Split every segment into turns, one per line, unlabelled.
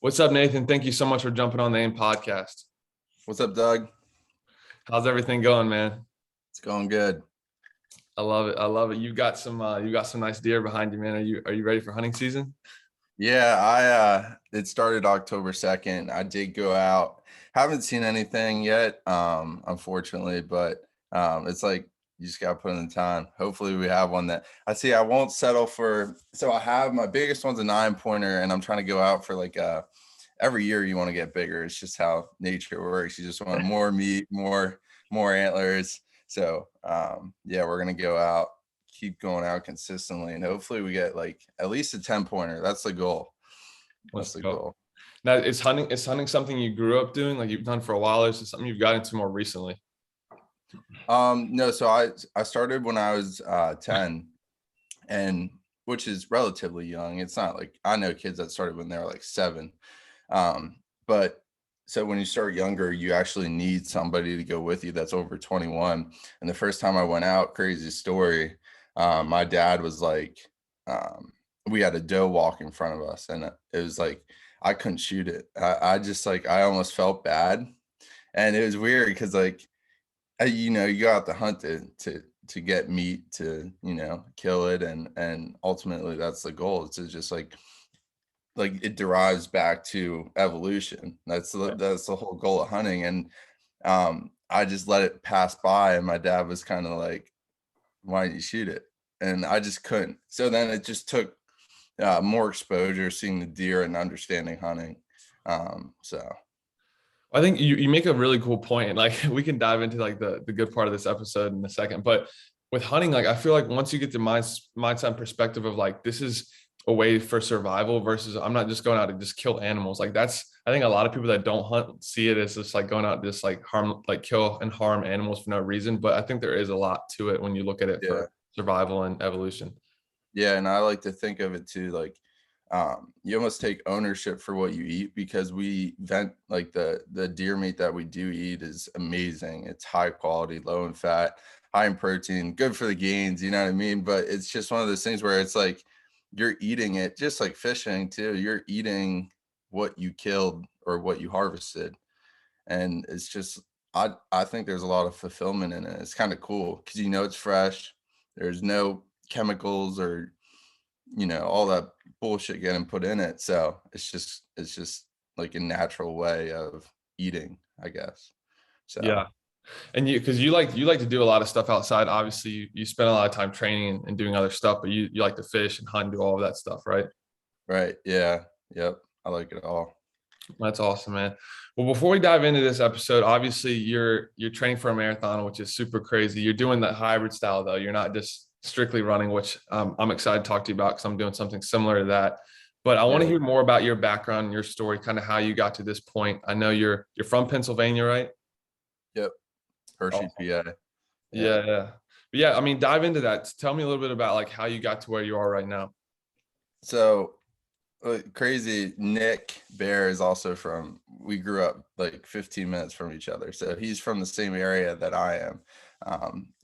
What's up, Nathan? Thank you so much for jumping on the AIM podcast.
What's up, Doug?
How's everything going, man?
It's going good.
I love it. I love it. You got some nice deer behind you, man. Are you ready for hunting season?
Yeah, I it started October 2nd. I did go out. Haven't seen anything yet, unfortunately, but it's like you just gotta put in the time. Hopefully we have one that I see. I won't settle for, so I have my biggest one's a 9-pointer, and I'm trying to go out for like every year you want to get bigger. It's just how nature works. You just want more meat, more antlers. So yeah, we're gonna go out, keep going out consistently, and hopefully we get like at least a 10-pointer. That's the goal.
Let's
That's the
go.
goal.
Now, is hunting something you grew up doing, like you've done for a while, or is it something you've got into more recently?
No, so I started when I was 10, and which is relatively young. It's not like, I know kids that started when they were like 7. But so when you start younger, you actually need somebody to go with you that's over 21. And the first time I went out, crazy story, my dad was like, we had a doe walk in front of us, and it was like I couldn't shoot it. I just like, I almost felt bad, and it was weird because like you go out to hunt to get meat, to kill it, and ultimately that's the goal. It's to just like it derives back to evolution. That's the whole goal of hunting. And I just let it pass by, and my dad was kind of like, why didn't you shoot it? And I just couldn't. So then it just took more exposure, seeing the deer and understanding hunting. So
I think you make a really cool point, and like we can dive into like the good part of this episode in a second. But with hunting, like I feel like once you get the mindset and perspective of like this is a way for survival versus I'm not just going out to just kill animals. Like that's, I think a lot of people that don't hunt see it as just like going out to just like harm, like kill and harm animals for no reason. But I think there is a lot to it when you look at it
yeah.
for survival and evolution.
Yeah, and I like to think of it too, like you almost take ownership for what you eat, because we vent like the deer meat that we do eat is amazing. It's high quality, low in fat, high in protein, good for the gains, you know what I mean? But it's just one of those things where it's like you're eating it just like fishing too. You're eating what you killed or what you harvested. And it's just, I think there's a lot of fulfillment in it. It's kind of cool because it's fresh. There's no chemicals or all that bullshit getting put in it. So it's just like a natural way of eating, I guess. So
Yeah. And because you like to do a lot of stuff outside. Obviously, you spend a lot of time training and doing other stuff, but you like to fish and hunt and do all of that stuff, right?
right, yeah, yep, I like it all.
That's awesome, man. Well, before we dive into this episode, obviously you're training for a marathon, which is super crazy. You're doing that hybrid style though. You're not just strictly running, which I'm excited to talk to you about because I'm doing something similar to that. But I want to
Yeah,
hear more about your background and your story, kind of how you got to this point. I know you're from Pennsylvania, right?
yep, Hershey,
Awesome.
PA. Yeah.
Yeah. But yeah, I mean, dive into that. Tell me a little bit about like how you got to where you are right now.
So crazy, Nick Bear is also from, we grew up like 15 minutes from each other, so he's from the same area that I am.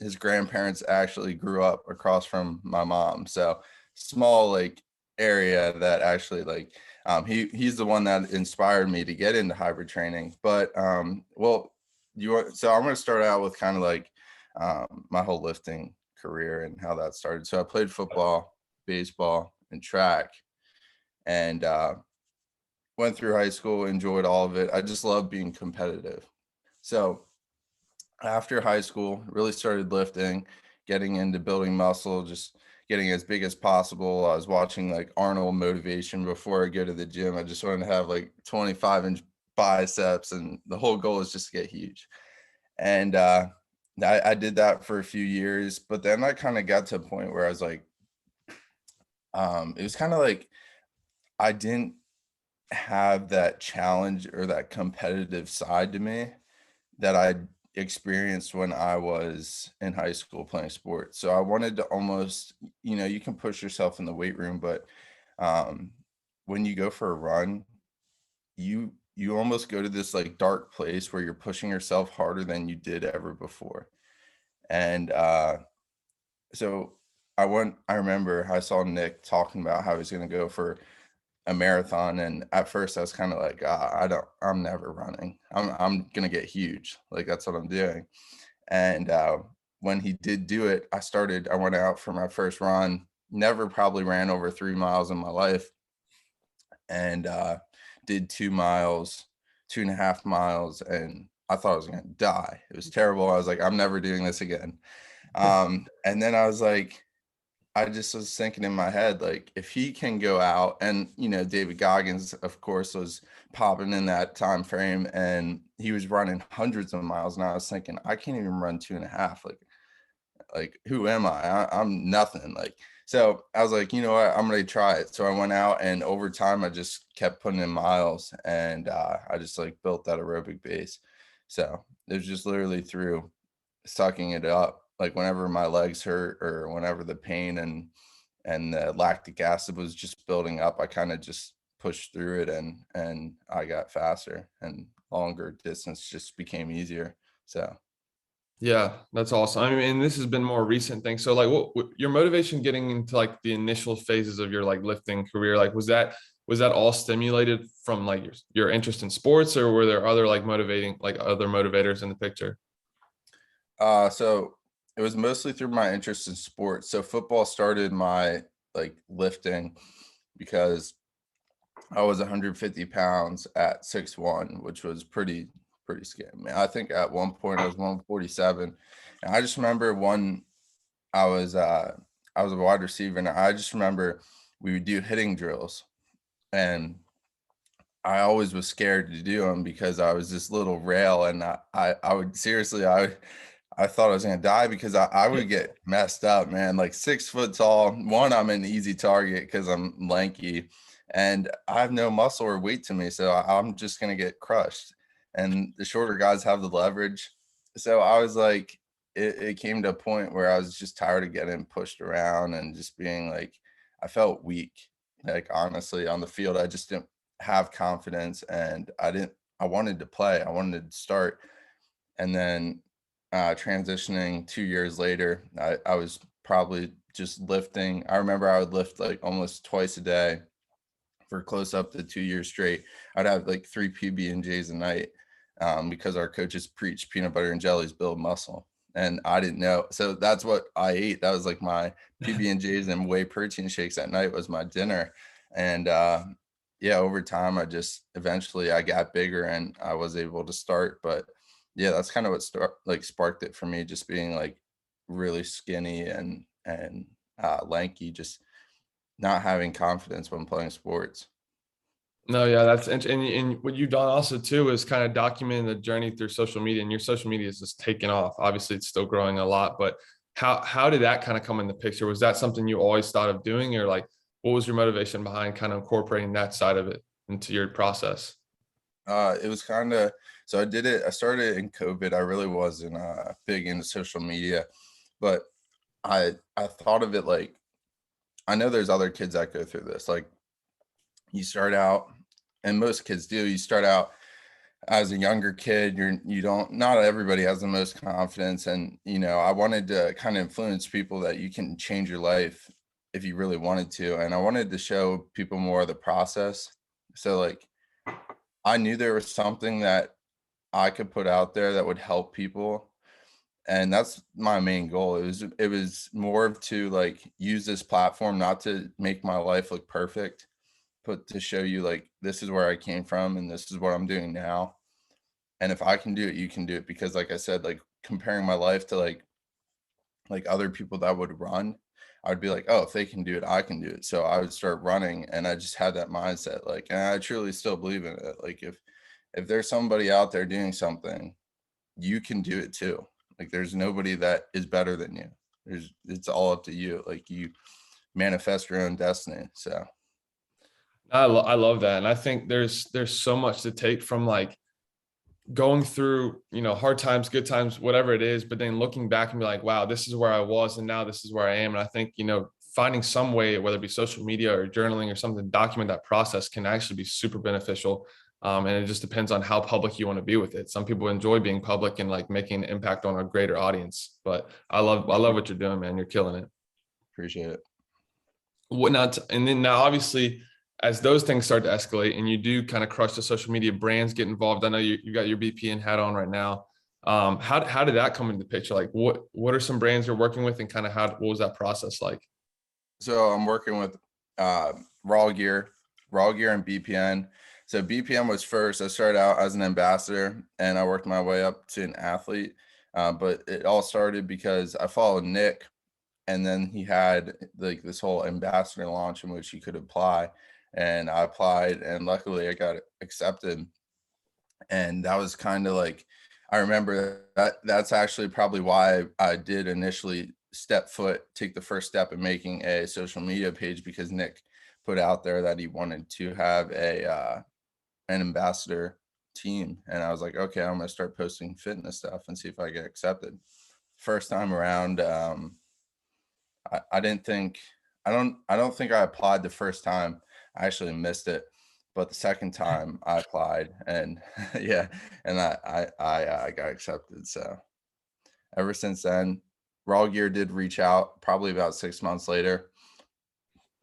His grandparents actually grew up across from my mom, so small like area that actually like he's the one that inspired me to get into hybrid training. But well, so I'm going to start out with kind of like my whole lifting career and how that started. So I played football, baseball, and track, and went through high school, enjoyed all of it. I just love being competitive. So after high school, really started lifting, getting into building muscle, just getting as big as possible. I was watching like Arnold motivation before I go to the gym. I just wanted to have like 25-inch biceps, and the whole goal is just to get huge. And I did that for a few years, but then I kind of got to a point where I was like, it was kind of like I didn't have that challenge or that competitive side to me that I experienced when I was in high school playing sports. So I wanted to almost, you can push yourself in the weight room, but um, when you go for a run, you almost go to this like dark place where you're pushing yourself harder than you did ever before. And so I remember I saw Nick talking about how he's going to go for a marathon. And at first I was kind of like, I'm never running. I'm going to get huge. Like, that's what I'm doing. And when he did do it, I went out for my first run, never probably ran over 3 miles in my life, and did 2 miles, 2.5 miles. And I thought I was going to die. It was terrible. I was like, I'm never doing this again. And then I was like, I just was thinking in my head, like, if he can go out, and David Goggins, of course, was popping in that time frame, and he was running hundreds of miles, and I was thinking, I can't even run 2.5. Like, who am I'm nothing. Like, so I was like, you know what, I'm gonna try it. So I went out, and over time I just kept putting in miles, and I just like built that aerobic base. So it was just literally through sucking it up. Like, whenever my legs hurt, or whenever the pain and the lactic acid was just building up, I kind of just pushed through it, and I got faster, and longer distance just became easier. So
Yeah, that's awesome. I mean, and this has been more recent thing. So like what your motivation getting into like the initial phases of your like lifting career, like was that all stimulated from like your interest in sports, or were there other like motivating like other motivators in the picture?
so it was mostly through my interest in sports. So football started my like lifting because I was 150 pounds at 6'1", which was pretty scary. Man, I think at one point I was 147. And I just remember I was uh I was a wide receiver, and I just remember we would do hitting drills, and I always was scared to do them because I was this little rail, and I would seriously, I thought I was gonna die because I would get messed up, man. Like, 6 foot tall. One, I'm an easy target because I'm lanky, and I have no muscle or weight to me, so I'm just gonna get crushed. And the shorter guys have the leverage. So I was like, it came to a point where I was just tired of getting pushed around and just being like, I felt weak. Like, honestly, on the field, I just didn't have confidence, and I wanted to play. I wanted to start. And then transitioning 2 years later, I was probably just lifting. I remember I would lift like almost twice a day for close up to 2 years straight. I'd have like 3 PB&Js a night, because our coaches preach peanut butter and jellies build muscle. And I didn't know. So that's what I ate. That was like my PB&Js and whey protein shakes at night was my dinner. And yeah, over time, eventually I got bigger, and I was able to start. But yeah, that's kind of what sparked it for me, just being like really skinny and lanky, just not having confidence when playing sports.
No, yeah, and what you've done also too is kind of documenting the journey through social media, and your social media is just taking off. Obviously, it's still growing a lot, but how did that kind of come in the picture? Was that something you always thought of doing, or like what was your motivation behind kind of incorporating that side of it into your process?
It was kind of, so I started in COVID. I really wasn't big into social media, but I thought of it like, I know there's other kids that go through this. Like, you start out, and most kids do, you start out as a younger kid, you don't, not everybody has the most confidence. And I wanted to kind of influence people that you can change your life if you really wanted to. And I wanted to show people more of the process. So like, I knew there was something that I could put out there that would help people. And that's my main goal. It was more of to like use this platform not to make my life look perfect, but to show you like, this is where I came from and this is what I'm doing now. And if I can do it, you can do it. Because like I said, like, comparing my life to like other people that would run, I would be like, oh, if they can do it, I can do it. So I would start running, and I just had that mindset. Like, and I truly still believe in it. Like, if there's somebody out there doing something, you can do it too. Like, there's nobody that is better than you. It's all up to you. Like, you manifest your own destiny. So
I love that, and I think there's so much to take from like going through, hard times, good times, whatever it is, but then looking back and be like, wow, this is where I was and now this is where I am. And I think, finding some way, whether it be social media or journaling or something, to document that process can actually be super beneficial. And it just depends on how public you want to be with it. Some people enjoy being public and like making an impact on a greater audience. But I love what you're doing, man. You're killing it.
appreciate it.
What not? And then now, obviously, as those things start to escalate and you do kind of crush the social media, brands get involved. I know you got your BPN hat on right now. How did that come into the picture? Like what are some brands you're working with, and kind of what was that process like?
So I'm working with uh, Raw Gear, and BPN. So BPN was first. I started out as an ambassador, and I worked my way up to an athlete. But it all started because I followed Nick, and then he had like this whole ambassador launch in which you could apply, and I applied, and luckily I got accepted. And that was kind of like, I remember that's actually probably why I did initially take the first step in making a social media page, because Nick put out there that he wanted to have an ambassador team, and I was like, okay, I'm gonna start posting fitness stuff and see if I get accepted. First time around, I didn't think I don't think I applied the first time. I actually missed it. But the second time I applied, and yeah, and I got accepted. So ever since then, Raw Gear did reach out probably about 6 months later,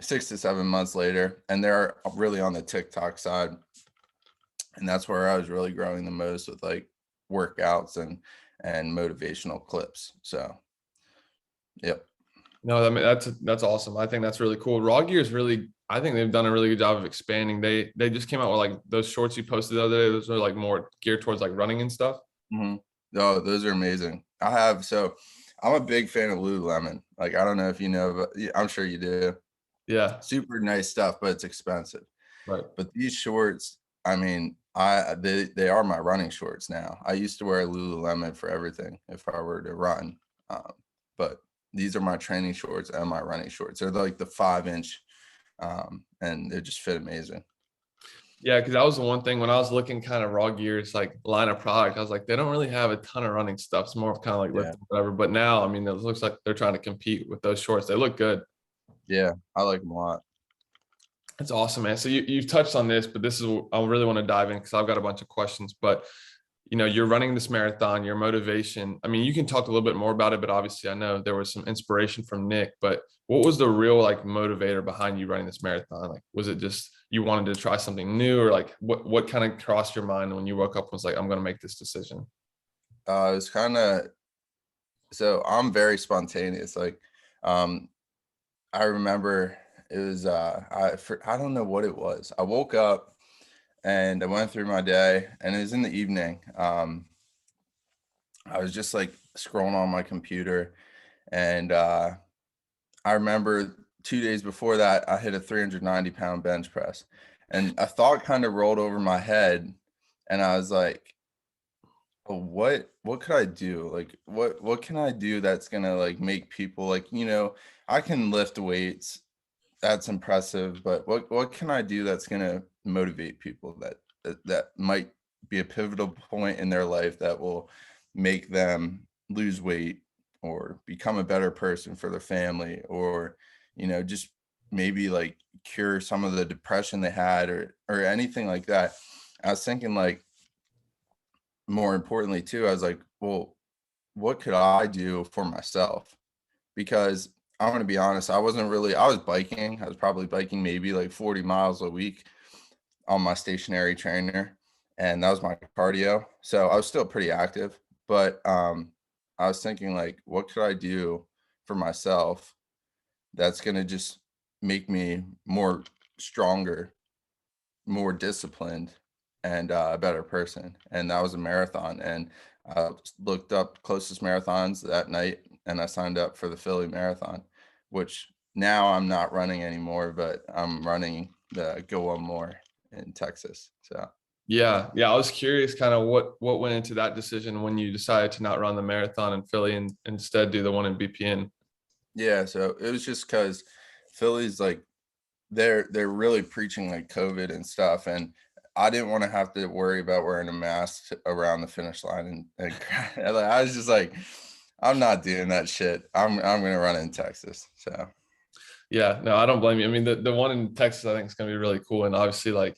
6 to 7 months later, and they're really on the TikTok side. And that's where I was really growing the most with like workouts and motivational clips. So yep.
No, I mean that's awesome. I think that's really cool. Raw Gear is really, I think they've done a really good job of expanding. They just came out with like those shorts you posted the other day. Those are like more geared towards like running and stuff.
Mm-hmm. Oh, those are amazing. I'm a big fan of Lululemon. Like, I don't know if you know, but I'm sure you do.
Yeah,
Super nice stuff, but it's expensive.
right.
But these shorts, I mean, they are my running shorts now. I used to wear Lululemon for everything if I were to run, but these are my training shorts and my running shorts. They're like the 5 inch, and they just fit amazing.
Yeah, because that was the one thing when I was looking kind of Raw Gear's like line of product, I was like, they don't really have a ton of running stuff. It's more of kind of like
Yeah,
lifting, whatever. But now, I mean, it looks like they're trying to compete with those shorts. They look good.
yeah, I like them a lot.
That's awesome, man. So you've touched on this, but this is I really want to dive in because I've got a bunch of questions. But you're running this marathon, your motivation. I mean, you can talk a little bit more about it, but obviously I know there was some inspiration from Nick, but what was the real like motivator behind you running this marathon? Like, was it just you wanted to try something new, or like what kind of crossed your mind when you woke up and was like, I'm going to make this decision?
It was kind of, so I'm very spontaneous. Like, um, I remember it was I don't know what it was. I woke up and I went through my day, and it was in the evening. I was just like scrolling on my computer, and I remember 2 days before that I hit a 390-pound bench press, and a thought kind of rolled over my head, and I was like, oh, what could I do? Like, what can I do that's gonna like make people like, I can lift weights, that's impressive, but what can I do that's gonna motivate people that might be a pivotal point in their life that will make them lose weight or become a better person for their family, or just maybe like cure some of the depression they had, or anything like that. I was thinking, like, more importantly too, I was like, well, what could I do for myself? Because I'm gonna be honest, I was biking. I was probably biking maybe like 40 miles a week on my stationary trainer, and that was my cardio. So I was still pretty active, but I was thinking, like, what could I do for myself that's gonna just make me more stronger, more disciplined, and a better person. And that was a marathon. And I looked up closest marathons that night, and I signed up for the Philly Marathon, which now I'm not running anymore, but I'm running the Go One More in Texas. So
Yeah. I was curious kind of what went into that decision when you decided to not run the marathon in Philly and instead do the one in BPN.
yeah, so it was just because Philly's like, they're really preaching like COVID and stuff, and I didn't want to have to worry about wearing a mask around the finish line, and like, I was just like, I'm not doing that shit. I'm gonna run in Texas. So
Yeah, no, I don't blame you. I mean, the one in Texas, I think is going to be really cool, and obviously, like,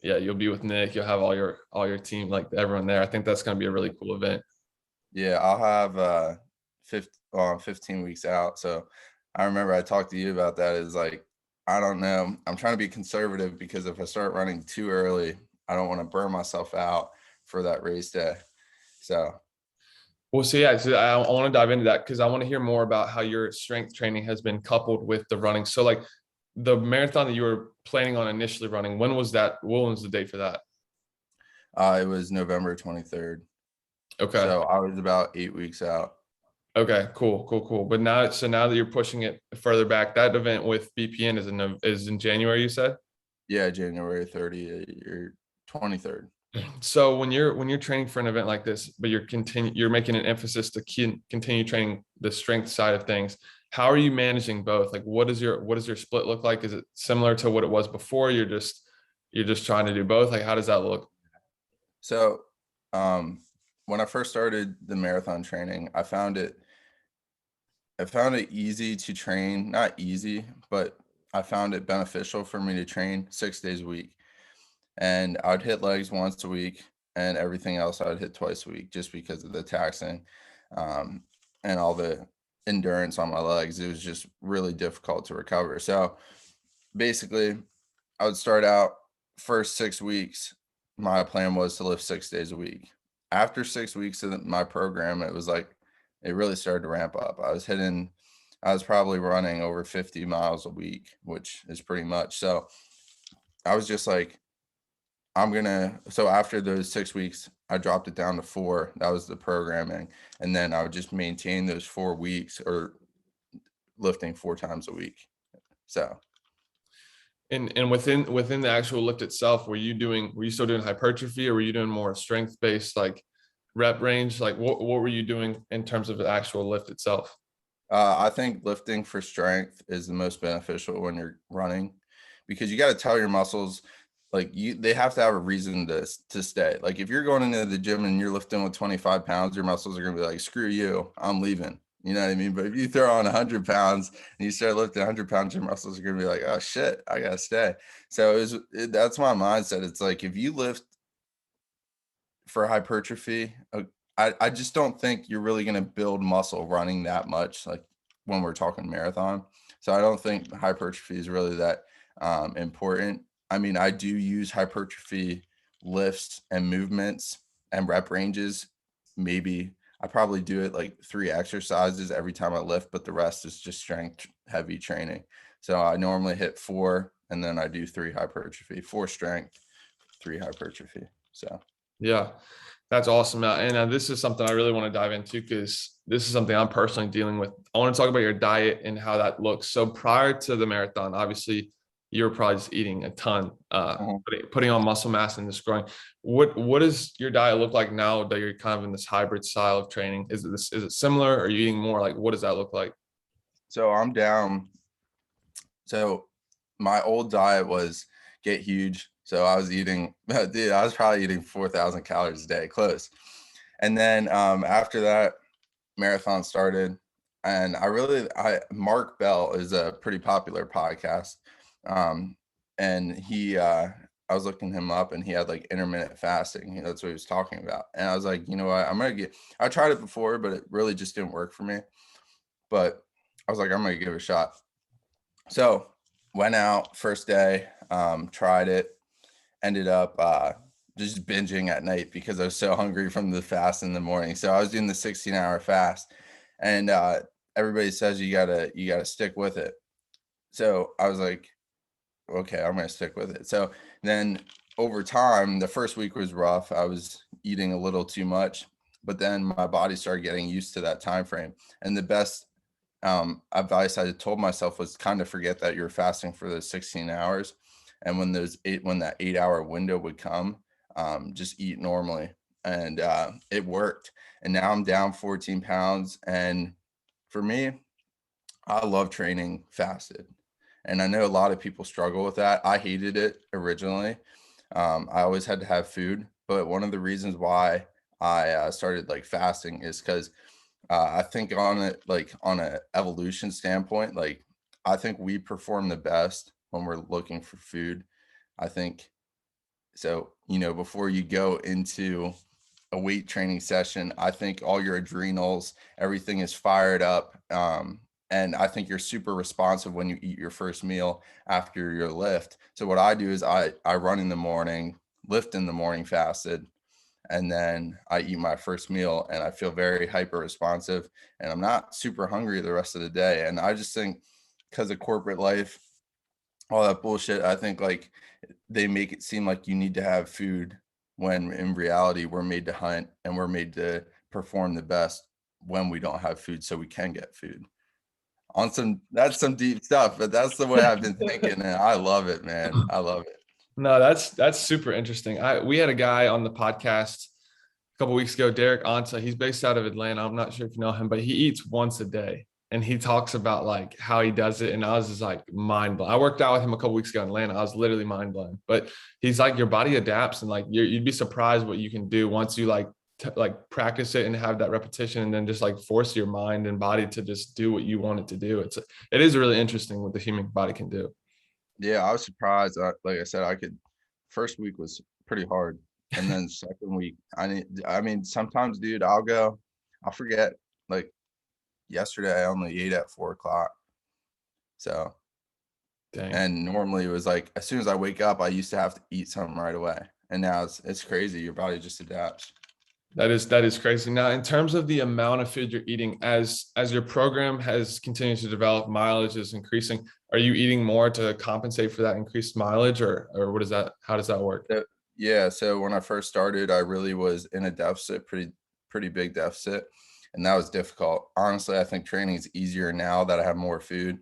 yeah, you'll be with Nick. You'll have all your team, like everyone there. I think that's going to be a really cool event.
yeah, I'll have 15 weeks out. So I remember I talked to you about that. Is like, I don't know. I'm trying to be conservative because if I start running too early, I don't want to burn myself out for that race day. So,
Well, so yeah, so I want to dive into that because I want to hear more about how your strength training has been coupled with the running. So like the marathon that you were planning on initially running, when was that? What was the date for that?
it was November 23rd.
Okay.
So I was about 8 weeks out.
Okay, cool. But now, so now that you're pushing it further back, that event with BPN is in January, you said?
Yeah, January 30th or 23rd.
So when you're training for an event like this, but you're making an emphasis to continue training the strength side of things. How are you managing both? Like what does your split look like? Is it similar to what it was before? You're just trying to do both? Like how does that look?
So, when I first started the marathon training, I found it easy to train, not easy, but I found it beneficial for me to train 6 days a week. And I'd hit legs once a week and everything else I would hit twice a week just because of the taxing um, and all the endurance on my legs. It was just really difficult to recover. So basically, I would start out first 6 weeks. My plan was to lift 6 days a week. After 6 weeks of my program, it was like it really started to ramp up. I was probably running over 50 miles a week, which is pretty much. So I was just like, so after those 6 weeks, I dropped it down to four. That was the programming. And then I would just maintain those 4 weeks or lifting 4 times a week. So
And within the actual lift itself, were you still doing hypertrophy or were you doing more strength based like rep range? Like what were you doing in terms of the actual lift itself?
I think lifting for strength is the most beneficial when you're running because you got to tell your muscles like they have to have a reason to stay. Like if you're going into the gym and you're lifting with 25 pounds, your muscles are gonna be like, screw you, I'm leaving. You know what I mean? But if you throw on 100 pounds and you start lifting 100 pounds, your muscles are gonna be like, oh shit, I gotta stay. So that's my mindset. It's like if you lift for hypertrophy, I just don't think you're really going to build muscle running that much, like when we're talking marathon. So I don't think hypertrophy is really that important. I mean, I do use hypertrophy lifts and movements and rep ranges. Maybe I probably do it like 3 exercises every time I lift, but the rest is just strength heavy training. So I normally hit four and then I do three hypertrophy, four strength, three hypertrophy. So.
Yeah, that's awesome. And this is something I really want to dive into because this is something I'm personally dealing with. I want to talk about your diet and how that looks. So prior to the marathon, obviously you were probably just eating a ton, putting on muscle mass and just growing. What does your diet look like now that you're kind of in this hybrid style of training? Is it similar? Or are you eating more? Like what does that look like?
So I'm down. So my old diet was get huge. So I was eating, dude, I was probably eating 4,000 calories a day, close. And then after that, marathon started. And Mark Bell is a pretty popular podcast. Um, and I was looking him up and he had like intermittent fasting. That's what he was talking about. And I was like, you know what? I tried it before, but it really just didn't work for me. But I was like, I'm going to give it a shot. So went out first day, tried it, ended up just binging at night because I was so hungry from the fast in the morning. So I was doing the 16-hour fast, and everybody says you gotta stick with it. So I was like, okay, I'm gonna stick with it. So then over time, the first week was rough. I was eating a little too much, but then my body started getting used to that time frame. And the best advice I told myself was kind of forget that you're fasting for those 16 hours. And when that 8 hour window would come, just eat normally. And it worked. And now I'm down 14 pounds. And for me, I love training fasted. And I know a lot of people struggle with that. I hated it originally. I always had to have food. But one of the reasons why I started like fasting is because I think on it, like on a evolution standpoint, like I think we perform the best when we're looking for food. I think so, before you go into a weight training session, I think all your adrenals, everything is fired up. and I think you're super responsive when you eat your first meal after your lift. So what I do is I run in the morning, lift in the morning fasted, and then I eat my first meal and I feel very hyper responsive and I'm not super hungry the rest of the day. And I just think because of corporate life, all that bullshit, I think like they make it seem like you need to have food when in reality we're made to hunt and we're made to perform the best when we don't have food so we can get food. On some That's some deep stuff, but that's the way I've been thinking and I love it, man. I love it.
No, that's super interesting. We had a guy on the podcast a couple weeks ago, Derek Ansa. He's based out of Atlanta. I'm not sure if you know him, but he eats once a day, and he talks about like how he does it. And I was just like mind blown. I worked out with him a couple weeks ago in Atlanta. I was literally mind blown. But he's like, your body adapts, and like you'd be surprised what you can do once you like like practice it and have that repetition, and then just like force your mind and body to just do what you want it to do. It is really interesting what the human body can do.
Yeah, I was surprised. Like I said, I could. First week was pretty hard, and then second week, I mean, sometimes, dude, I'll forget. Like yesterday, I only ate at 4 o'clock. So,
Dang.
and normally it was like as soon as I wake up, I used to have to eat something right away, and now it's crazy. Your body just adapts.
That is crazy. Now, in terms of the amount of food you're eating, as your program has continued to develop, mileage is increasing. Are you eating more to compensate for that increased mileage, or what is that? How does that work?
So, yeah, so when I first started, I really was in a deficit, pretty big deficit, and that was difficult. Honestly, I think training is easier now that I have more food.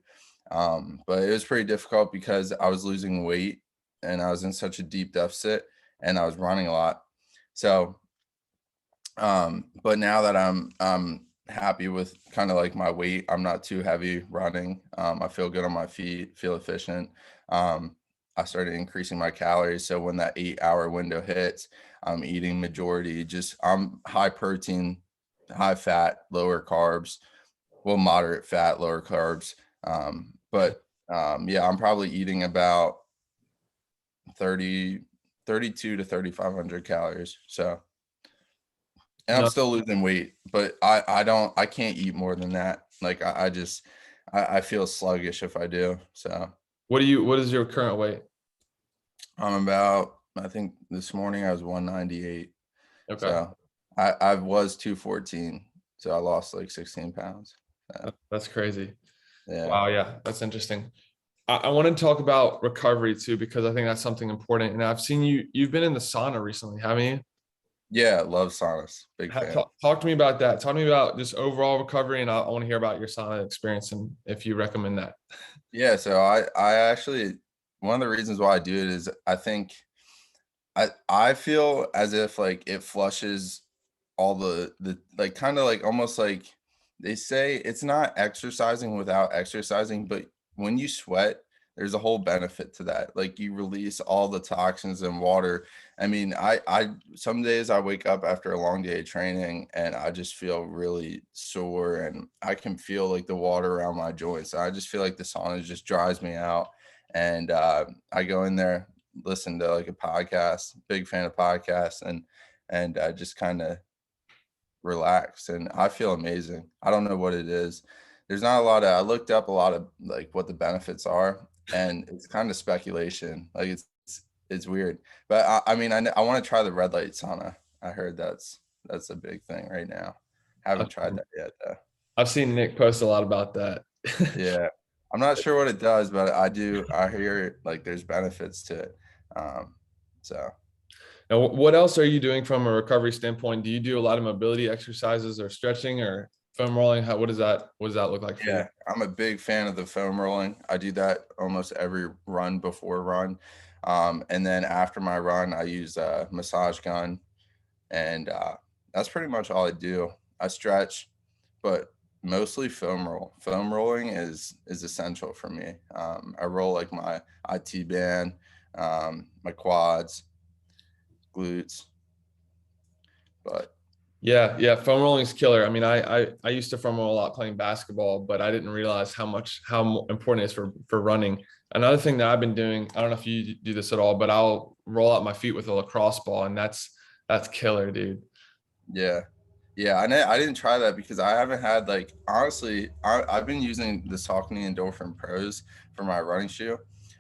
But it was pretty difficult because I was losing weight and I was in such a deep deficit and I was running a lot. So, but now that I'm happy with kind of like my weight, I'm not too heavy running. I feel good on my feet, feel efficient. Um, I started increasing my calories. So when that 8 hour window hits, I'm eating majority, just I'm high protein, high fat, lower carbs, well, moderate fat, lower carbs. But yeah, I'm probably eating about 30, 32 to 3,500 calories. So, and I'm
No.
still losing weight, but I can't eat more than that. Like I just, I feel sluggish if I do. So
What is your current weight?
I'm about, I think this morning I was 198.
Okay.
So I was 214. So I lost like 16 pounds.
That's crazy.
Yeah.
Wow, yeah, that's interesting. I want to talk about recovery too, because I think that's something important. And I've seen you've been in the sauna recently, haven't you?
Yeah. Love saunas. Big fan.
Talk to me about that. Talk to me about just overall recovery, and I want to hear about your sauna experience and if you recommend that.
Yeah, so I actually, one of the reasons why I do it is I think I feel as if like it flushes all the like kind of like almost like they say it's not exercising without exercising, but when you sweat, there's a whole benefit to that. Like you release all the toxins and water. I mean, I some days I wake up after a long day of training and I just feel really sore and I can feel like the water around my joints. I just feel like the sauna just dries me out. And I go in there, listen to like a podcast, big fan of podcasts, and I just kind of relax and I feel amazing. I don't know what it is. There's not a lot of I looked up a lot of like what the benefits are and it's kind of speculation. Like it's weird. But I mean I want to try the red light sauna. I heard that's a big thing right now. Haven't
I've,
tried that yet though.
I've seen Nick post a lot about that.
Yeah. I'm not sure what it does, but I hear like there's benefits to it. Um so
Now, what else are you doing from a recovery standpoint? Do you do a lot of mobility exercises or stretching or foam rolling? What does that look like for you?
yeah, I'm a big fan of the foam rolling. I do that almost every run before run. And then after my run, I use a massage gun and that's pretty much all I do. I stretch, but mostly foam roll. Foam rolling is essential for me. I roll like my IT band, my quads, glutes, but
Yeah, yeah, foam rolling is killer. I mean, I used to foam roll a lot playing basketball, but I didn't realize how important it is for running. Another thing that I've been doing, I don't know if you do this at all, but I'll roll out my feet with a lacrosse ball, and that's killer, dude.
yeah. Yeah, I didn't try that because I haven't had, like, honestly, I've been using the Saucony Endorphin Pros for my running shoe,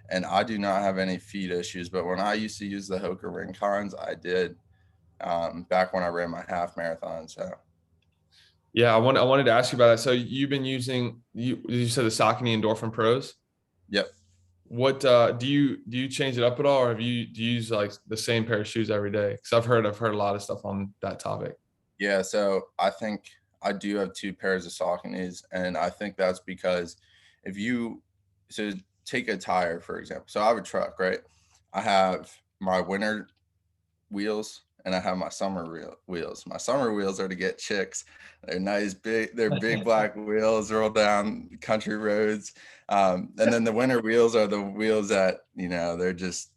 and I do not have any feet issues. But when I used to use the Hoka Rincons, I did, back when I ran my half marathon. So
Yeah, I wanted to ask you about that. So you've been using you said the Saucony Endorphin Pros.
yep.
What do you change it up at all, or do you use like the same pair of shoes every day? Because I've heard a lot of stuff on that topic.
Yeah, so I think I do have two pairs of Sauconys, and I think that's because if you so take a tire for example. So I have a truck, right? I have my winter wheels and I have my summer wheels. My summer wheels are to get chicks. They're nice, they're big black wheels, roll down country roads. And then the winter wheels are the wheels that, they're just,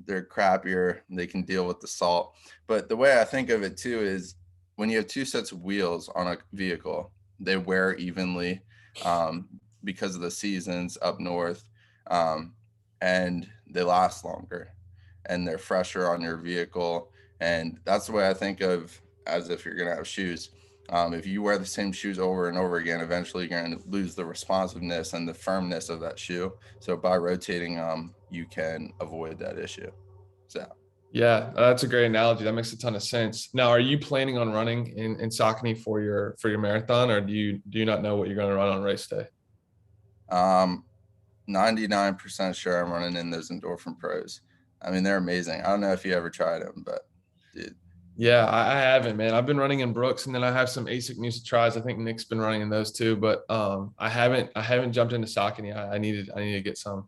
they're crappier. They can deal with the salt. But the way I think of it too is when you have two sets of wheels on a vehicle, they wear evenly, um, because of the seasons up north, um, and they last longer and they're fresher on your vehicle. And that's the way I think of as if you're going to have shoes. If you wear the same shoes over and over again, eventually you're going to lose the responsiveness and the firmness of that shoe. So by rotating them, you can avoid that issue. So
Yeah, that's a great analogy. That makes a ton of sense. Now, are you planning on running in Saucony for your marathon, or do you not know what you're going to run on race day?
um, 99% sure I'm running in those Endorphin Pros. I mean, they're amazing. I don't know if you ever tried them, but dude,
Yeah, I haven't, man. I've been running in Brooks, and then I have some ASIC Musa tries. I think Nick's been running in those too, but I haven't jumped into Saucony. I need to get some.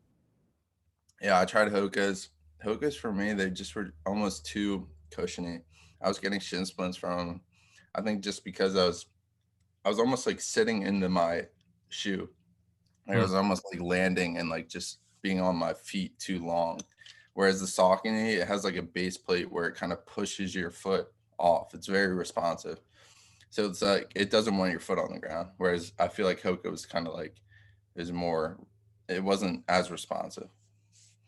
yeah, I tried Hoka's. Hoka's for me, they just were almost too cushiony. I was getting shin splints from them. I think just because I was almost like sitting into my shoe. Like I
Hmm.
was almost like landing and like just being on my feet too long. Whereas the Saucony, it has like a base plate where it kind of pushes your foot off. It's very responsive. So it's like it doesn't want your foot on the ground. Whereas I feel like Hoka was kind of like is more it wasn't as responsive.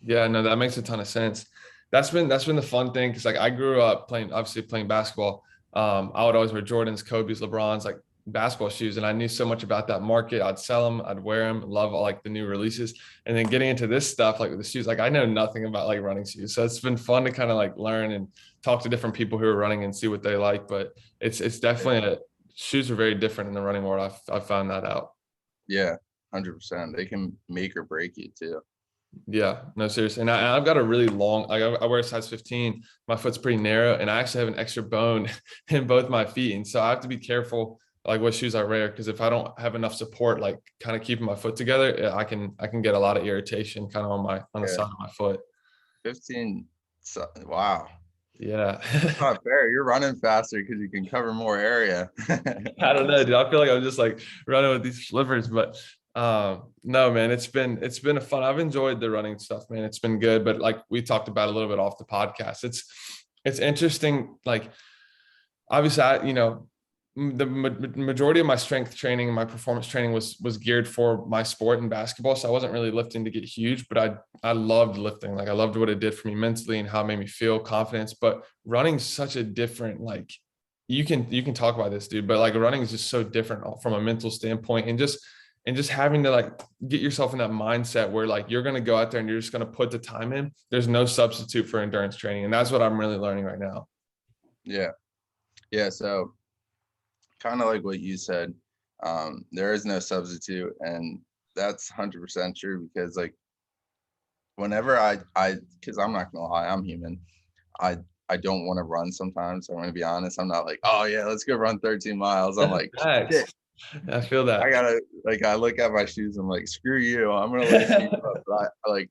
Yeah, no, that makes a ton of sense. That's been the fun thing because like I grew up playing obviously playing basketball. I would always wear Jordans, Kobe's, LeBrons, like basketball shoes, and I knew so much about that market. I'd sell them, I'd wear them, love all like the new releases, and then getting into this stuff like with the shoes, like I know nothing about like running shoes, so it's been fun to kind of like learn and talk to different people who are running and see what they like. But it's definitely shoes are very different in the running world. I've found that out.
Yeah, 100%. They can make or break you too.
Yeah, no, seriously. And I've got a really long, like I wear a size 15. My foot's pretty narrow, and I actually have an extra bone in both my feet. And so I have to be careful, like what shoes I wear, because if I don't have enough support, like kind of keeping my foot together, I can get a lot of irritation kind of on the
Yeah,
side of my foot.
15. Wow.
Yeah.
That's not fair. You're running faster because you can cover more area.
I don't know, dude. I feel like I'm just like running with these slippers, but no, man, it's been a fun. I've enjoyed the running stuff, man. It's been good, but like we talked about a little bit off the podcast, it's interesting. Like obviously, you know, the majority of my strength training and my performance training was geared for my sport and basketball. So I wasn't really lifting to get huge, but I loved lifting. Like I loved what it did for me mentally and how it made me feel confidence. But running's such a different like you can talk about this, dude, but like running is just so different from a mental standpoint and just having to like get yourself in that mindset where like you're going to go out there and you're just going to put the time in. There's no substitute for endurance training. And that's what I'm really learning right now.
Yeah. Yeah. So kind of like what you said, there is no substitute. And that's 100% true because like whenever because I'm not gonna lie, I'm human. I I don't want to run sometimes. I'm gonna be honest. I'm not like, oh yeah, let's go run 13 miles. I'm like,
Facts.
shit,
I feel
I
that.
gotta like I look at my shoes. I'm like, screw you. I'm gonna lace these up. But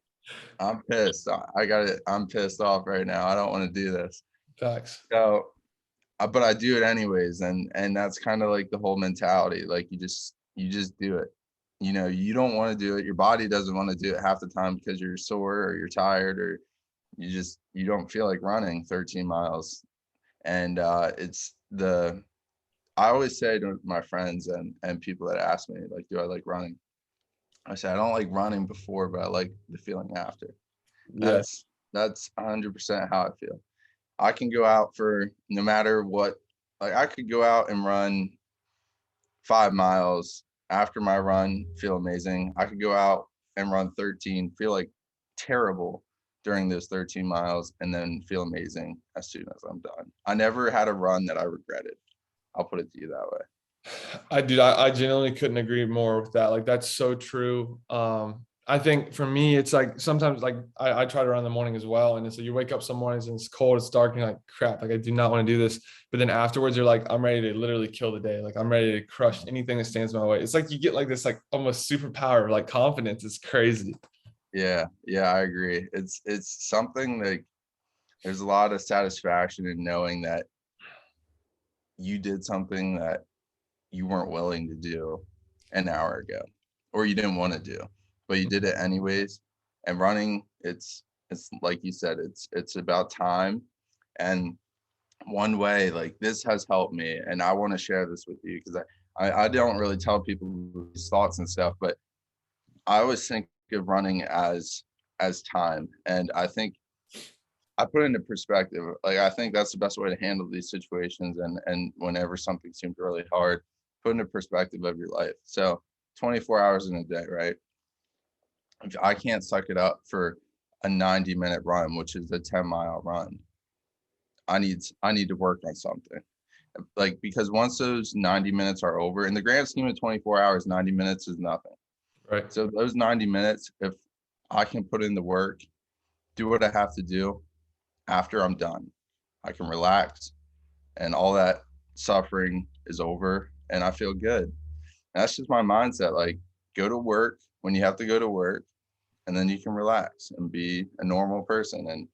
I'm pissed. I got it. I'm pissed off right now. I don't want to do this.
Facts.
So, but I do it anyways, and that's kind of like the whole mentality. Like you just do it. You don't want to do it. Your body doesn't want to do it half the time because you're sore or you're tired or you don't feel like running 13 miles. And I always say to my friends and people that ask me like, do I like running? I say I don't like running before, but I like the feeling after.
Yeah.
That's 100% how I feel. I can go out for no matter what like I could go out and run 5 miles after my run, feel amazing. I could go out and run 13, feel like terrible during those 13 miles, and then feel amazing as soon as I'm done. I never had a run that I regretted. I'll put it to you that way.
I genuinely couldn't agree more with that. Like that's so true. I think for me, it's like sometimes like I try to run in the morning as well. And it's like you wake up some mornings and it's cold, it's dark, and you're like, crap, like I do not want to do this. But then afterwards, you're like, I'm ready to literally kill the day. Like I'm ready to crush anything that stands in my way. It's like you get like this like almost superpower of like confidence. It's crazy.
Yeah, I agree. It's something like there's a lot of satisfaction in knowing that you did something that you weren't willing to do an hour ago, or you didn't want to do, but you did it anyways. And running, it's like you said, it's about time. And one way like this has helped me, and I want to share this with you because I don't really tell people these thoughts and stuff, but I always think of running as time. And I think I put into perspective, like I think that's the best way to handle these situations. And whenever something seems really hard, put into perspective of your life. So 24 hours in a day, right? If I can't suck it up for a 90-minute run, which is a 10-mile run, I need to work on something. Like because once those 90 minutes are over, in the grand scheme of 24 hours, 90 minutes is nothing.
Right.
So those 90 minutes, if I can put in the work, do what I have to do, after I'm done, I can relax and all that suffering is over and I feel good. And that's just my mindset. Like go to work when you have to go to work, and then you can relax and be a normal person and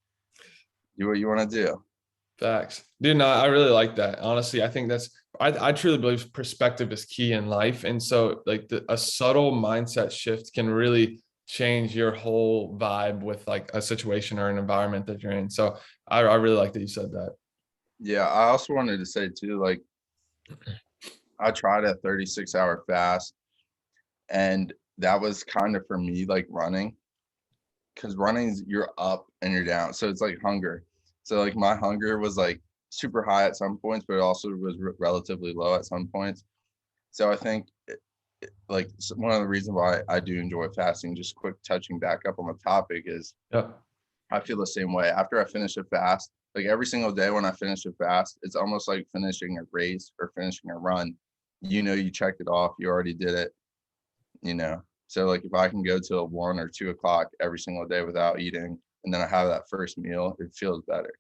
do what you want to do.
Facts. Dude, no, I really like that. Honestly, I think I truly believe perspective is key in life. And so like a subtle mindset shift can really change your whole vibe with like a situation or an environment that you're in. So I really like that you said that.
Yeah, I also wanted to say too, like I tried a 36-hour fast, and that was kind of for me like running, because running you're up and you're down, so it's like hunger. So like my hunger was like super high at some points, but it also was relatively low at some points. So I think like one of the reasons why I do enjoy fasting, just quick touching back up on the topic, is
Yeah.
I feel the same way after I finish a fast. Like every single day when I finish a fast, it's almost like finishing a race or finishing a run. You checked it off, you already did it, you know. So like if I can go till 1 or 2 o'clock every single day without eating, and then I have that first meal, it feels better.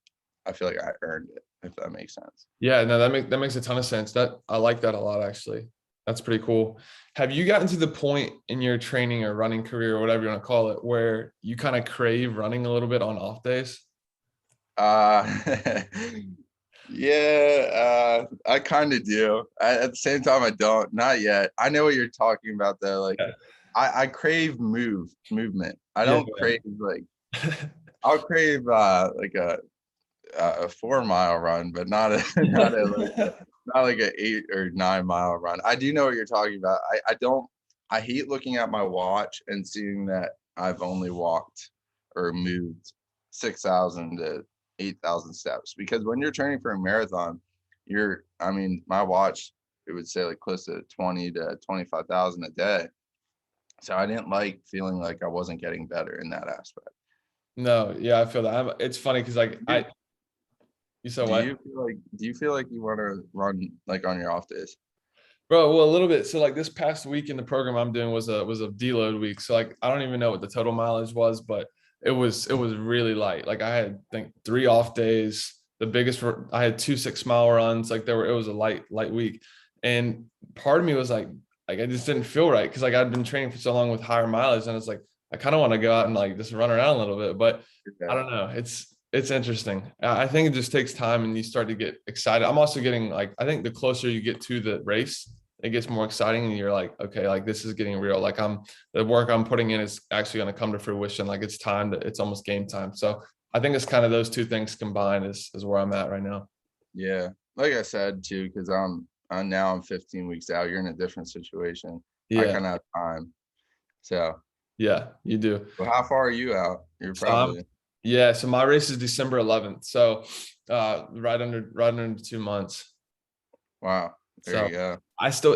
I feel like I earned it, if that makes sense.
Yeah, no, that makes a ton of sense. That I like that a lot actually. That's pretty cool. Have you gotten to the point in your training or running career or whatever you want to call it where you kind of crave running a little bit on off days?
Uh, yeah, I kind of do. At the same time, I don't. Not yet. I know what you're talking about though. Like,
Yeah.
I crave movement. I
Yeah.
don't crave like I'll crave like a 4 mile run, but not a not like a 8 or 9 mile run. I do know what you're talking about. I don't. I hate looking at my watch and seeing that I've only walked or moved 6,000 to 8,000 steps, because when you're training for a marathon, I mean, my watch, it would say like close to 20 to 25,000 a day. So I didn't like feeling like I wasn't getting better in that aspect.
No, yeah, I feel that. It's funny because like
Do
you said
do
what?
you feel like you want to run like on your off days?
Bro, well, a little bit. So like this past week in the program I'm doing was a deload week. So like I don't even know what the total mileage was, but it was really light. Like I had I think 3 off days. The biggest I had 2 6 mile runs. Like it was a light week. And part of me was like I just didn't feel right because like I'd been training for so long with higher mileage, and it's like I kind of want to go out and like just run around a little bit. But I
Yeah.
don't know. It's interesting. I think it just takes time and you start to get excited. I'm also getting like I think the closer you get to the race, it gets more exciting and you're like, okay, like this is getting real. Like the work I'm putting in is actually going to come to fruition. Like it's almost game time. So I think it's kind of those two things combined is where I'm at right now.
Yeah. Like I said too, because I'm 15 weeks out. You're in a different situation. I
Yeah.
kind of have time. So,
Yeah, you do.
well, how far are you out? You're
So I'm,
probably
yeah. So my race is December 11th. So right under 2 months.
Wow. There
So
you go.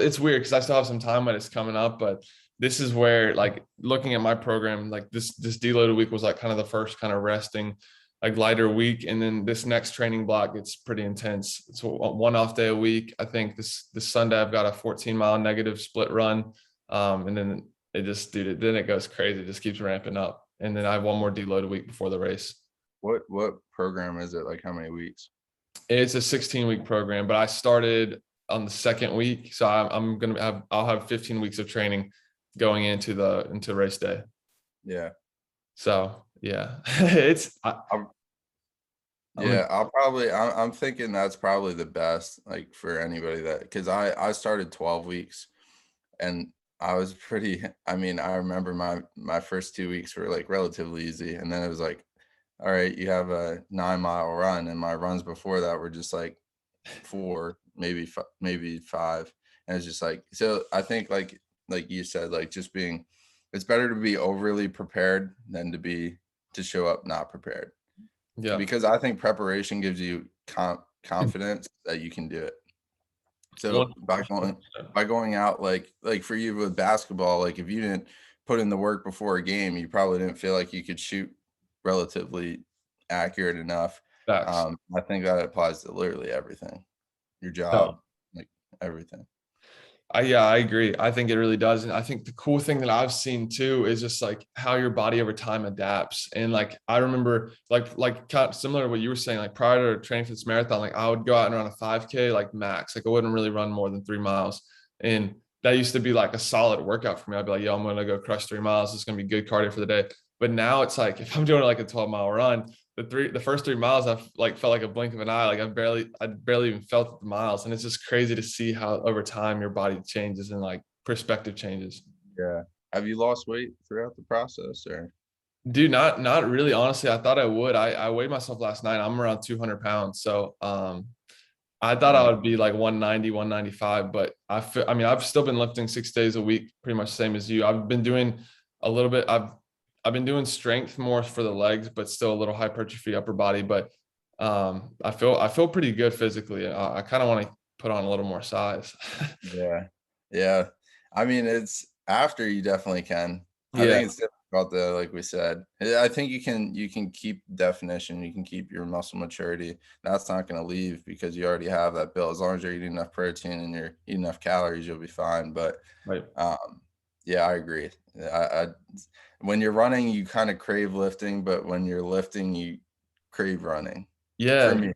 it's weird because I still have some time when it's coming up, but this is where like looking at my program, like this deloaded week was like kind of the first kind of resting, like lighter week, and then this next training block gets pretty intense. It's one off day a week. I think this Sunday I've got a 14-mile negative split run, and then then it goes crazy. It just keeps ramping up, and then I have one more deloaded week before the race.
What program is it? Like how many weeks?
It's a 16-week program, but I started on the second week, so I'll have 15 weeks of training going into race day.
Yeah.
So yeah, it's I'm
Yeah, I'm thinking that's probably the best, like for anybody that, because I started 12 weeks and I was pretty, I mean, I remember my first 2 weeks were like relatively easy. And then it was like, all right, you have a 9 mile run. And my runs before that were just like four, maybe five. And it's just like, so I think like you said, like just being, it's better to be overly prepared than to show up not prepared,
yeah,
because I think preparation gives you confidence that you can do it. So
one.
by going out, like for you with basketball, like if you didn't put in the work before a game, you probably didn't feel like you could shoot relatively accurate enough.
Facts.
I think that applies to literally everything, your job,
No.
like everything.
Yeah, I agree. I think it really does. And I think the cool thing that I've seen too is just like how your body over time adapts. And like I remember like kind of similar to what you were saying, like prior to training for this marathon, like I would go out and run a 5K like max. Like I wouldn't really run more than 3 miles. And that used to be like a solid workout for me. I'd be like, yo, I'm gonna go crush 3 miles. It's gonna be good cardio for the day. But now it's like if I'm doing like a 12-mile run, the first 3 miles I've like felt like a blink of an eye. Like I barely even felt the miles. And it's just crazy to see how over time your body changes and like perspective changes.
Yeah. Have you lost weight throughout the process or?
Dude, not really. Honestly, I thought I would. I weighed myself last night. I'm around 200 pounds. So I thought I
Yeah.
would be like 190, 195, but I mean, I've still been lifting 6 days a week, pretty much the same as you. I've been doing a little bit. I've been doing strength more for the legs, but still a little hypertrophy upper body. But I feel pretty good physically. I kind of want to put on a little more size.
Yeah. Yeah. I mean, it's after you definitely can. I
Yeah,
think it's difficult though, like we said. I think you can keep definition, you can keep your muscle maturity. That's not going to leave because you already have that build. As long as you're eating enough protein and you're eating enough calories, you'll be fine. But
right.
yeah, I agree. I when you're running, you kind of crave lifting, but when you're lifting, you crave running. For
Yeah,
me,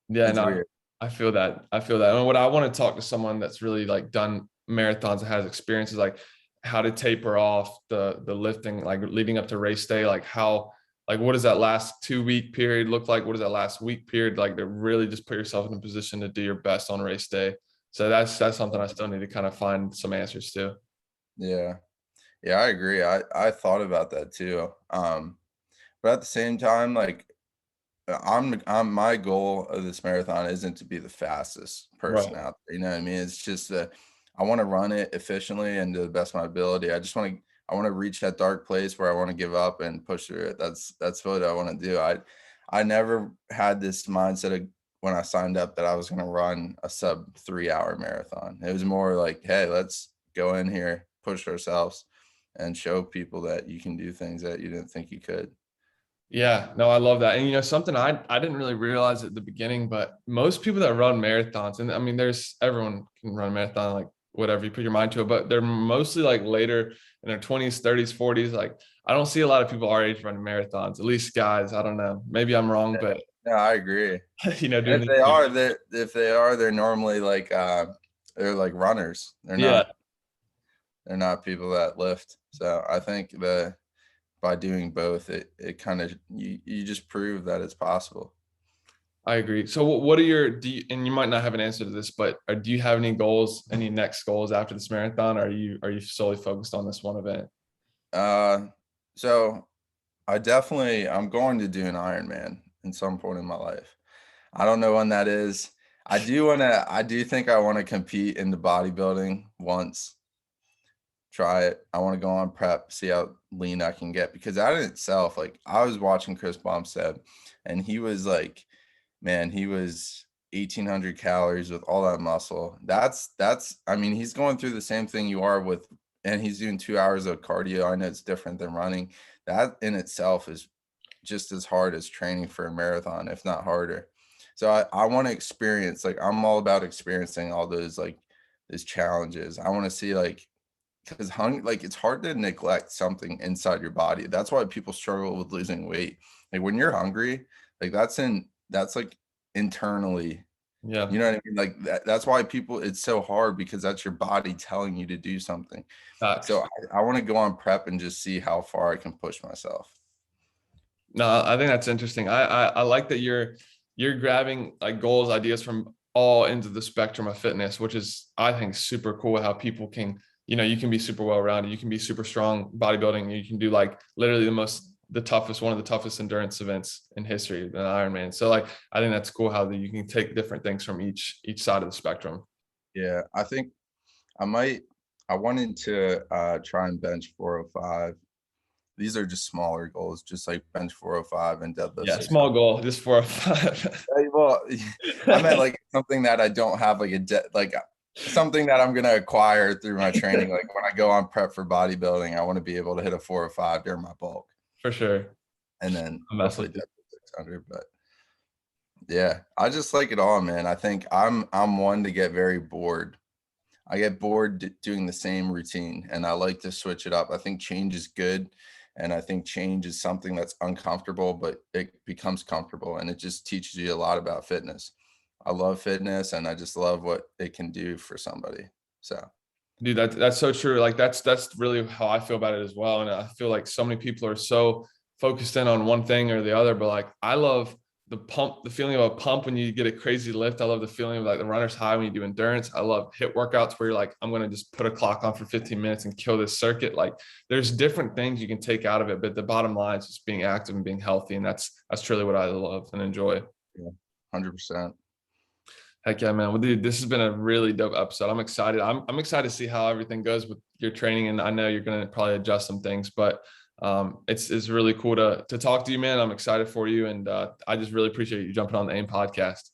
yeah,
it's
no,
weird.
I feel that. I feel that. And what I want to talk to someone that's really like done marathons and has experiences like how to taper off the lifting, like leading up to race day, like how like what does that last 2 week period look like? What does that last week period like to really just put yourself in a position to do your best on race day? So that's something I still need to kind of find some answers to.
Yeah. Yeah, I agree. I thought about that too. But at the same time, like I'm my goal of this marathon isn't to be the fastest person
Right.
out there. You know what I mean? It's just that I want to run it efficiently and to the best of my ability. I want to reach that dark place where I want to give up and push through it. That's what I want to do. I never had this mindset of when I signed up that I was going to run a sub 3 hour marathon. It was more like, hey, let's go in here, push ourselves, and show people that you can do things that you didn't think you could.
Yeah, no, I love that. And something I didn't really realize at the beginning, but most people that run marathons, and I mean, there's everyone can run a marathon, like whatever you put your mind to it, but they're mostly like later in their 20s, 30s, 40s. Like I don't see a lot of people our age running marathons, at least guys. I don't know. Maybe I'm wrong, but
Yeah, I agree. And
doing
if
this.
they are, they're normally like they're like runners.
Yeah,
They're not people that lift. So I think that by doing both, it kind of you just prove that it's possible.
I agree. So what are and you might not have an answer to this, but do you have any goals, any next goals after this marathon? Or are you solely focused on this one event?
Uh, so I'm going to do an Ironman in some point in my life. I don't know when that is. I do think I want to compete in the bodybuilding once. Try it. I want to go on prep, see how lean I can get, because that in itself, like I was watching Chris Bumstead and he was like, man, 1,800 calories with all that muscle. I mean, he's going through the same thing you are with, and he's doing 2 hours of cardio. I know it's different than running. That in itself is just as hard as training for a marathon, if not harder. So I want to experience, like, I'm all about experiencing all those, like, those challenges. I want to see, like, because like, it's hard to neglect something inside your body. That's why people struggle with losing weight. Like, when you're hungry, like, that's like internally,
Yeah.
you know what I mean? Like, that's why people, it's so hard, because that's your body telling you to do something. So
Facts.
I want to go on prep and just see how far I can push myself.
No, I think that's interesting. I like that you're grabbing like goals, ideas from all ends of the spectrum of fitness, which is, I think, super cool how people can, you can be super well-rounded, you can be super strong bodybuilding, you can do like literally one of the toughest endurance events in history, the Ironman. So like, I think that's cool how you can take different things from each side of the spectrum.
Yeah, I think I wanted to try and bench 405. These are just smaller goals, just like bench 405 and deadlift
Yeah, small
600.
goal, just 4 or 5.
Well, I meant like something that I don't have, like something that I'm gonna acquire through my training. Like, when I go on prep for bodybuilding, I want to be able to hit a 405 during my bulk,
For sure.
and then
I'm
hopefully
messing with
deadlift 600. But yeah, I just like it all, man. I think I'm one to get very bored. I get bored doing the same routine, and I like to switch it up. I think change is good, and I think change is something that's uncomfortable, but it becomes comfortable, and it just teaches you a lot about fitness. I love fitness, and I just love what it can do for somebody. So
Dude, that's so true. Like that's really how I feel about it as well. And I feel like so many people are so focused in on one thing or the other. But like, I love the feeling of a pump when you get a crazy lift. I love the feeling of like the runner's high when you do endurance. I love HIIT workouts where you're like, I'm gonna just put a clock on for 15 minutes and kill this circuit. Like, there's different things you can take out of it, but the bottom line is just being active and being healthy. And that's truly what I love and enjoy.
yeah, 100%.
Heck yeah, man. Well, dude, this has been a really dope episode. I'm excited. I'm excited to see how everything goes with your training, and I know you're gonna probably adjust some things, but it's really cool to talk to you, man. I'm excited for you, and I just really appreciate you jumping on the AIM podcast.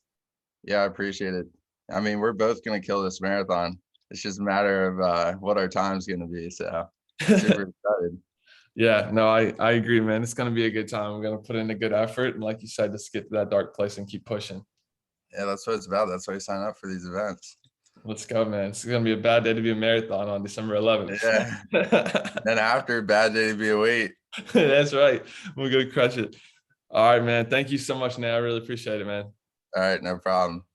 Yeah, I appreciate it. I mean, we're both gonna kill this marathon. It's just a matter of what our time's gonna be. So super excited.
Yeah, no, I agree, man. It's gonna be a good time. We're gonna put in a good effort, and like you said, just get to that dark place and keep pushing.
Yeah, that's what it's about. That's why you sign up for these events.
Let's go, man. It's gonna be a bad day to be a marathon on December 11th.
Yeah. Then after, bad day to be awake.
That's right. We're gonna crush it. All right, man. Thank you so much, Nate. I really appreciate it, man.
All right, no problem.